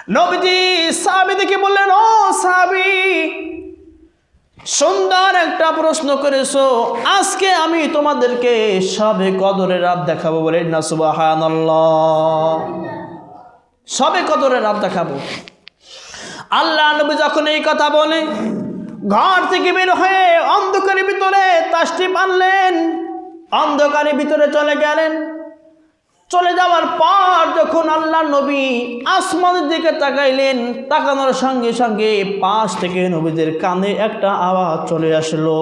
নবীজি সাহাবীদেরকে বললেন, ও সাহাবী, সুন্দর একটা প্রশ্ন করেছো। আজকে আমি তোমাদেরকে শবে কদরের রাত দেখাবো। বলেন না সুবহানাল্লাহ। শবে কদরের রাত দেখাবো। আল্লাহ নবী যখন এই কথা বলে, ঘর থেকে বের হয়ে অন্ধকারের ভিতরে তাশরিফ আনলেন, অন্ধকারের ভিতরে চলে গেলেন। চলে যাওয়ার পর যখন আল্লাহ নবী আসমানের দিকে তাকাইলেন, তাকানোর সঙ্গে সঙ্গে পাশ থেকে নবীদের কানে একটা আওয়াজ চলে আসলো।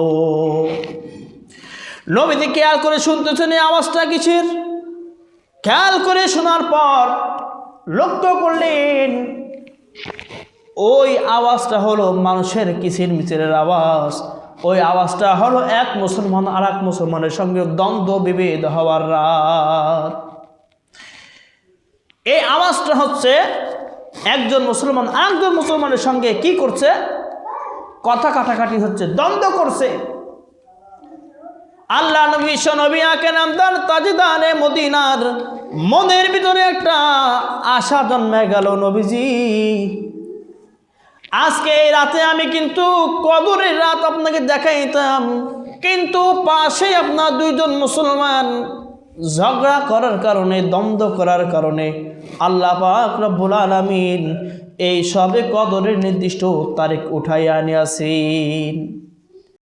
নবীজি খেয়াল করে শুনতেছেন এই আওয়াজটা কিসের। খেয়াল করে শোনার পর লক্ষ্য করলেন ওই আওয়াজটা হলো মানুষের কিচির মিচিরের আওয়াজ। ওই আওয়াজটা হলো এক মুসলমান আর এক মুসলমানের সঙ্গে দ্বন্দ্ব বিভেদ হওয়ার রাত। এই আওয়াজটা হচ্ছে একজন মুসলমান আরেকজন মুসলমানের সঙ্গে কি করছে, কথা কাটাকাটি হচ্ছে, দ্বন্দ্ব করছে। আল্লাহ নবী নবী আকেরামদার তাজদারে মদিনার মনের ভিতরে একটা আশা জন্মে গেল, নবীজি আজকে এই রাতে আমি কিন্তু কদরের রাত আপনাকে দেখাইতাম, কিন্তু পাশে আপনার দুইজন মুসলমান ঝগড়া করার কারণে, দ্বন্দ্ব করার কারণে আল্লাহ পাক রব্বুল আলামিন এই শবে কদরের নির্দিষ্ট তারিখ উঠাইয়া আনিয়াছেন।